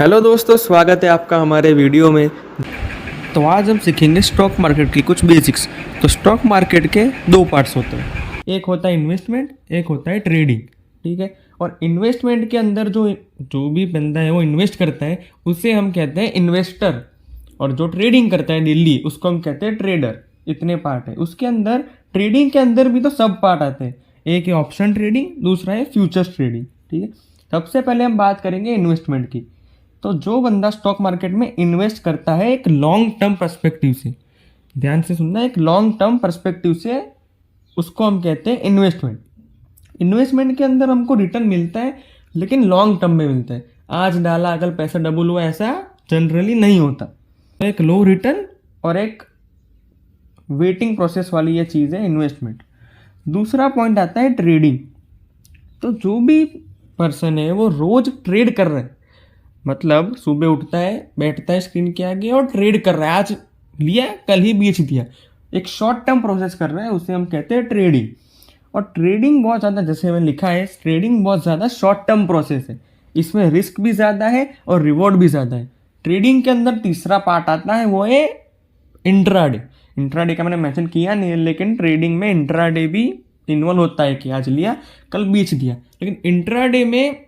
Hello दोस्तों, स्वागत है आपका हमारे वीडियो में। तो आज हम सीखेंगे स्टॉक मार्केट की कुछ बेसिक्स। तो स्टॉक मार्केट के दो पार्ट्स होते हैं, एक होता है इन्वेस्टमेंट, एक होता है ट्रेडिंग। ठीक है। और इन्वेस्टमेंट के अंदर जो जो भी बंदा है वो इन्वेस्ट करता है उसे हम कहते हैं इन्वेस्टर, और जो ट्रेडिंग करता है डेली उसको हम कहते हैं ट्रेडर। इतने पार्ट है उसके अंदर। ट्रेडिंग के अंदर भी तो सब पार्ट आते हैं, एक है ऑप्शन ट्रेडिंग, दूसरा है फ्यूचर्स ट्रेडिंग। ठीक है। सबसे पहले हम बात करेंगे इन्वेस्टमेंट की। तो जो बंदा स्टॉक मार्केट में इन्वेस्ट करता है एक लॉन्ग टर्म पर्सपेक्टिव से, ध्यान से सुनना, एक लॉन्ग टर्म पर्सपेक्टिव से, उसको हम कहते हैं इन्वेस्टमेंट। इन्वेस्टमेंट के अंदर हमको रिटर्न मिलता है, लेकिन लॉन्ग टर्म में मिलता है। आज डाला अगर पैसा डबल हुआ, ऐसा जनरली नहीं होता। तो एक लो रिटर्न और एक वेटिंग प्रोसेस वाली ये चीज़ है इन्वेस्टमेंट। दूसरा पॉइंट आता है ट्रेडिंग। तो जो भी पर्सन है वो रोज ट्रेड कर रहा है, मतलब सुबह उठता है, बैठता है स्क्रीन के आगे और ट्रेड कर रहा है। आज लिया कल ही बेच दिया, एक शॉर्ट टर्म प्रोसेस कर रहा है, उसे हम कहते हैं ट्रेडिंग। और ट्रेडिंग बहुत ज़्यादा, जैसे मैंने लिखा है, ट्रेडिंग बहुत ज़्यादा शॉर्ट टर्म प्रोसेस है। इसमें रिस्क भी ज़्यादा है और रिवॉर्ड भी ज़्यादा है। ट्रेडिंग के अंदर तीसरा पार्ट आता है, वो है इंट्राडे। इंट्राडे का मैंने मेंशन किया नहीं है, लेकिन ट्रेडिंग में इंट्राडे भी इन्वॉल्व होता है कि आज लिया कल बेच दिया। लेकिन इंट्राडे में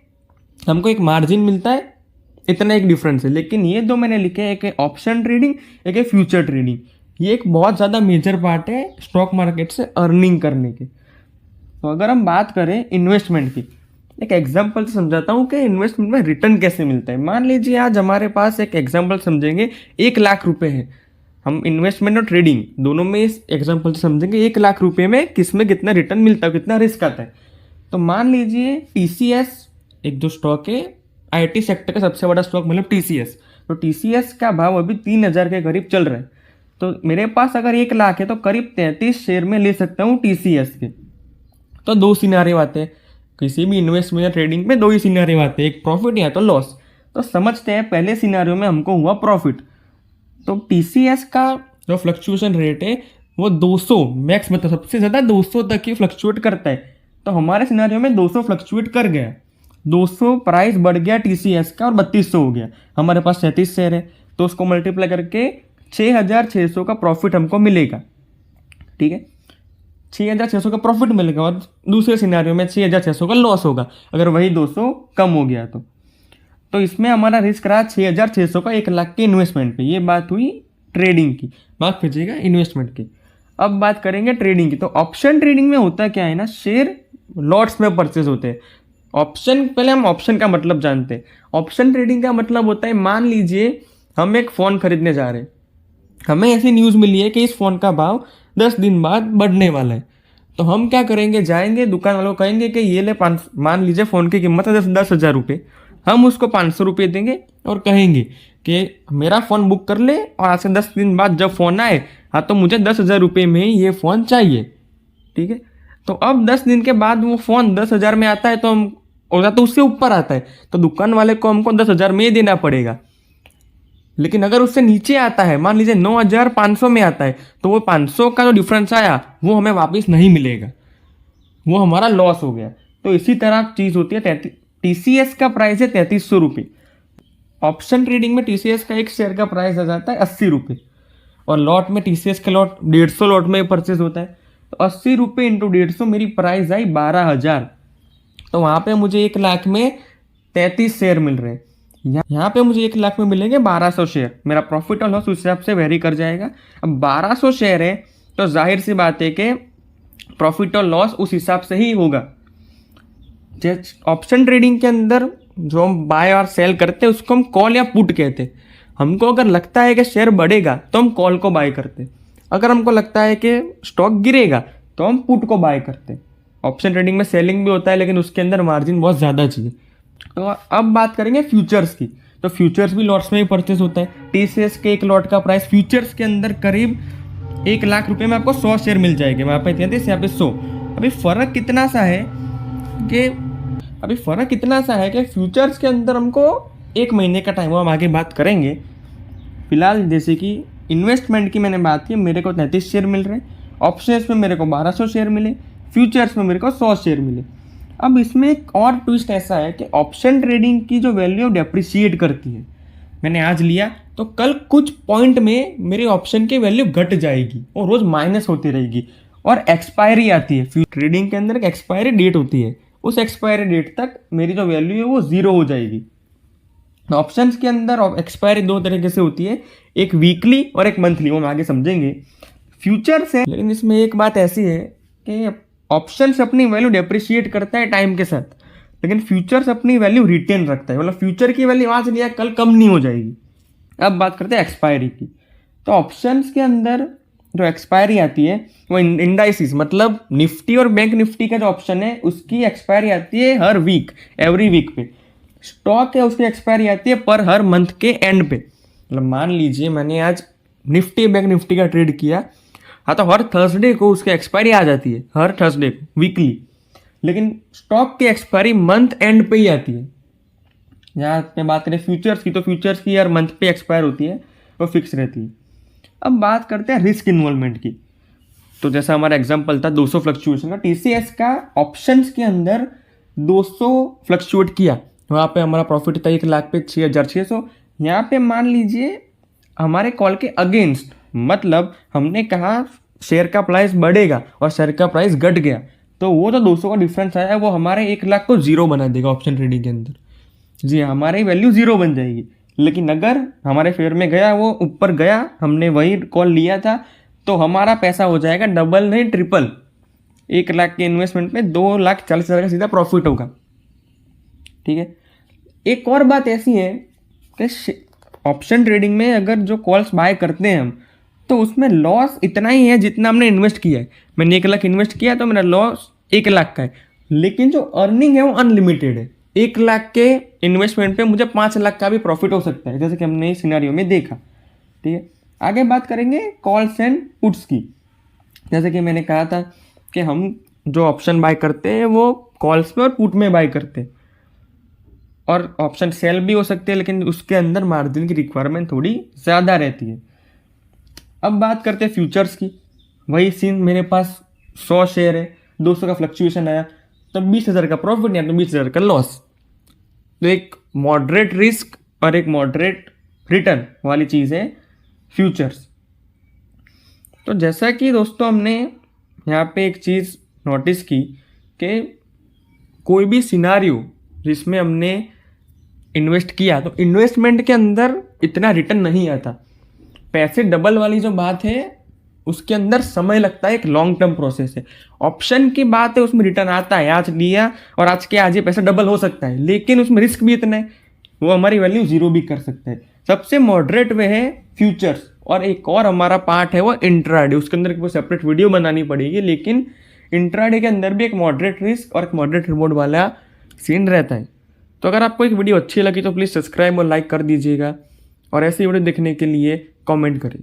हमको एक मार्जिन मिलता है, इतना एक डिफरेंस है। लेकिन ये दो मैंने लिखे, एक है ऑप्शन ट्रेडिंग, एक है फ्यूचर ट्रेडिंग। ये एक बहुत ज़्यादा मेजर पार्ट है स्टॉक मार्केट से अर्निंग करने के। तो अगर हम बात करें इन्वेस्टमेंट की, एक एग्जांपल से समझाता हूँ कि इन्वेस्टमेंट में रिटर्न कैसे मिलता है। मान लीजिए आज हमारे पास, एक एग्जांपल समझेंगे, 1,00,000 रुपये है। हम इन्वेस्टमेंट और ट्रेडिंग दोनों में इस एग्जांपल से समझेंगे 1,00,000 रुपये में किस में कितना रिटर्न मिलता है, कितना रिस्क आता है। तो मान लीजिए TCS एक जो स्टॉक है, IT सेक्टर का सबसे बड़ा स्टॉक, मतलब TCS। तो TCS का भाव अभी 3,000 के करीब चल रहा है। तो मेरे पास अगर 1,00,000 है तो करीब 33 शेयर में ले सकता हूँ TCS के। तो दो सिनारियो आते हैं किसी भी इन्वेस्टमेंट या ट्रेडिंग में, दो ही सिनारियो आते हैं, एक प्रॉफिट या तो लॉस। तो समझते हैं, पहले सिनारियो में हमको हुआ प्रॉफिट। तो TCS का जो फ्लक्चुएशन रेट है वो 200 मैक्स, मतलब सबसे ज़्यादा 200 तक ही फ्लक्चुएट करता है। तो हमारे सिनारियो में 200 फ्लक्चुएट कर गया, 200 प्राइस बढ़ गया TCS का और 3200 हो गया। हमारे पास 37 शेयर है, तो उसको मल्टीप्लाई करके 6,600 का प्रॉफिट हमको मिलेगा। ठीक है, 6,600 का प्रॉफिट मिलेगा। और दूसरे सिनारियो में 6,600 का लॉस होगा अगर वही 200 कम हो गया तो इसमें हमारा रिस्क रहा 6,600 का 1,00,000 के इन्वेस्टमेंट पे। ये बात हुई ट्रेडिंग की, माफ कीजिएगा इन्वेस्टमेंट की। अब बात करेंगे ट्रेडिंग की। तो ऑप्शन ट्रेडिंग में होता क्या है ना, शेयर लॉट्स में परचेज होते हैं। ऑप्शन, पहले हम ऑप्शन का मतलब जानते हैं। ऑप्शन ट्रेडिंग का मतलब होता है, मान लीजिए हम एक फ़ोन खरीदने जा रहे हैं, हमें ऐसी न्यूज़ मिली है कि इस फ़ोन का भाव 10 दिन बाद बढ़ने वाला है। तो हम क्या करेंगे, जाएंगे दुकान वालों को कहेंगे कि ये ले, मान लीजिए फ़ोन की कीमत है 10,000 रुपये, हम उसको 500 रुपये देंगे और कहेंगे कि मेरा फ़ोन बुक कर ले, और आज से 10 दिन बाद जब फ़ोन आए, हाँ तो मुझे 10,000 रुपये में ये फ़ोन चाहिए। ठीक है। तो अब 10 दिन के बाद वो फ़ोन 10,000 में आता है, तो हम, और तो उससे ऊपर आता है, तो दुकान वाले को हमको 10,000 में ही देना पड़ेगा। लेकिन अगर उससे नीचे आता है, मान लीजिए 9,500 में आता है, तो वो 500 का जो डिफरेंस आया वो हमें वापस नहीं मिलेगा, वो हमारा लॉस हो गया। तो इसी तरह चीज़ होती है। TCS का प्राइस है 3,300 रुपये। ऑप्शन ट्रेडिंग में TCS का एक शेयर का प्राइस आ जाता है 80 रुपये, और लॉट में TCS का लॉट 150 लॉट में परचेज होता है। तो 80 रुपये इंटू 150, मेरी प्राइस आई 12,000। तो वहाँ पे मुझे 1,00,000 में 33 शेयर मिल रहे हैं। यहाँ पे मुझे 1,00,000 में मिलेंगे 1,200 शेयर। मेरा प्रॉफिट और लॉस उस हिसाब से वेरी कर जाएगा। अब 1,200 शेयर है तो जाहिर सी बात है कि प्रॉफिट और लॉस उस हिसाब से ही होगा। ऑप्शन ट्रेडिंग के अंदर जो हम बाय और सेल करते हैं उसको हम कॉल या पुट कहते हैं। हमको अगर लगता है कि शेयर बढ़ेगा तो हम कॉल को बाय करते हैं, अगर हमको लगता है कि स्टॉक गिरेगा तो हम पुट को बाय करते हैं। ऑप्शन ट्रेडिंग में सेलिंग भी होता है, लेकिन उसके अंदर मार्जिन बहुत ज़्यादा चाहिए। तो अब बात करेंगे फ्यूचर्स की। तो फ्यूचर्स भी लॉट्स में ही परचेस होता है। TCS के एक लॉट का प्राइस फ्यूचर्स के अंदर करीब 1,00,000 रुपये में आपको 100 शेयर मिल जाएंगे। वहाँ पे 33, यहाँ पे 100। अभी फ़र्क कितना सा है कि फ्यूचर्स के अंदर हमको 1 महीने का टाइम हो, हम आगे बात करेंगे। फिलहाल जैसे कि इन्वेस्टमेंट की मैंने बात की, मेरे को 33 शेयर मिल रहे हैं। ऑप्शंस में मेरे को 1,200 शेयर मिले, फ्यूचर्स में मेरे को 100 शेयर मिले। अब इसमें एक और ट्विस्ट ऐसा है कि ऑप्शन ट्रेडिंग की जो वैल्यू डेप्रिशिएट करती है। मैंने आज लिया तो कल कुछ पॉइंट में मेरी ऑप्शन की वैल्यू घट जाएगी और रोज माइनस होती रहेगी और एक्सपायरी आती है। ट्रेडिंग के अंदर एक एक्सपायरी डेट होती है, उस एक्सपायरी डेट तक मेरी जो वैल्यू है वो जीरो हो जाएगी। ऑप्शंस के अंदर एक्सपायरी दो तरीके से होती है, एक वीकली और एक मंथली, वो हम आगे समझेंगे। फ्यूचर्स है, लेकिन इसमें एक बात ऐसी है कि ऑप्शंस अपनी वैल्यू डेप्रिशिएट करता है टाइम के साथ, लेकिन फ्यूचर्स अपनी वैल्यू रिटेन रखता है, मतलब फ्यूचर की वैल्यू आज लिया कल कम नहीं हो जाएगी। अब बात करते हैं एक्सपायरी की। तो ऑप्शंस के अंदर जो एक्सपायरी आती है वो इंडाइसिस, मतलब निफ्टी और बैंक निफ्टी का जो ऑप्शन है उसकी एक्सपायरी आती है हर वीक, एवरी वीक पे। स्टॉक है उसकी एक्सपायरी आती है पर हर मंथ के एंड पे। मतलब मान लीजिए मैंने आज निफ्टी बैंक निफ्टी का ट्रेड किया, हाँ तो हर थर्सडे को उसकी एक्सपायरी आ जाती है, हर थर्सडे को वीकली। लेकिन स्टॉक की एक्सपायरी मंथ एंड पे ही आती है। यहाँ पे बात करें फ्यूचर्स की, तो फ्यूचर्स की हर मंथ पे एक्सपायर होती है, वो फिक्स रहती है। अब बात करते हैं रिस्क इन्वॉल्वमेंट की। तो जैसा हमारा एग्जांपल था 200 फ्लक्चुएशन का, टीसीएस का ऑप्शंस के अंदर 200 फ्लक्चुएट किया, वहाँ पे हमारा प्रॉफिट था 1 लाख पे 6,600। यहाँ पे मान लीजिए हमारे कॉल के अगेंस्ट, मतलब हमने कहा शेयर का प्राइस बढ़ेगा और शेयर का प्राइस घट गया, तो वो जो 200 का डिफरेंस आया वो हमारे 1 लाख को जीरो बना देगा ऑप्शन ट्रेडिंग के अंदर। जी हमारी वैल्यू जीरो बन जाएगी। लेकिन अगर हमारे फेवर में गया, वो ऊपर गया, हमने वही कॉल लिया था, तो हमारा पैसा हो जाएगा डबल नहीं ट्रिपल। 1 लाख के इन्वेस्टमेंट में 2,40,000 का सीधा प्रॉफिट होगा। ठीक है। एक और बात ऐसी है कि ऑप्शन ट्रेडिंग में अगर जो कॉल्स बाय करते हैं हम, तो उसमें लॉस इतना ही है जितना हमने इन्वेस्ट किया है। मैंने 1 लाख इन्वेस्ट किया तो मेरा लॉस 1 लाख का है, लेकिन जो अर्निंग है वो अनलिमिटेड है। 1 लाख के इन्वेस्टमेंट पे मुझे 5 लाख का भी प्रॉफिट हो सकता है, जैसे कि हमने इस सिनेरियो में देखा। ठीक है। आगे बात करेंगे कॉल्स एंड पुट्स की। जैसे कि मैंने कहा था कि हम जो ऑप्शन बाय करते हैं वो कॉल्स में और पुट में बाय करते हैं, और ऑप्शन सेल भी हो सकते हैं, लेकिन उसके अंदर मार्जिन की रिक्वायरमेंट थोड़ी ज़्यादा रहती है। अब बात करते हैं फ्यूचर्स की। वही सीन, मेरे पास 100 शेयर है, 200 का फ्लक्चुएशन आया तो 20,000 का प्रॉफिट या तो 20,000 का लॉस। तो एक मॉडरेट रिस्क और एक मॉडरेट रिटर्न वाली चीज़ है फ्यूचर्स। तो जैसा कि दोस्तों हमने यहाँ पे एक चीज़ नोटिस की कि कोई भी सिनारियो जिसमें हमने इन्वेस्ट किया तो इन्वेस्टमेंट के अंदर इतना रिटर्न नहीं आता। पैसे डबल वाली जो बात है उसके अंदर समय लगता है, एक लॉन्ग टर्म प्रोसेस है। ऑप्शन की बात है उसमें रिटर्न आता है, आज लिया और आज के आज ये पैसा डबल हो सकता है, लेकिन उसमें रिस्क भी इतना है, वो हमारी वैल्यू जीरो भी कर सकता है। सबसे मॉडरेट वे है फ्यूचर्स। और एक और हमारा पार्ट है वो इंट्राडे, उसके अंदर कोई सेपरेट वीडियो बनानी पड़ेगी, लेकिन इंट्राडे के अंदर भी एक मॉडरेट रिस्क और एक मॉडरेट रिवॉर्ड वाला सीन रहता है। तो अगर आपको एक वीडियो अच्छी लगी तो प्लीज़ सब्सक्राइब और लाइक कर दीजिएगा, और ऐसी वीडियो देखने के लिए कमेंट करें।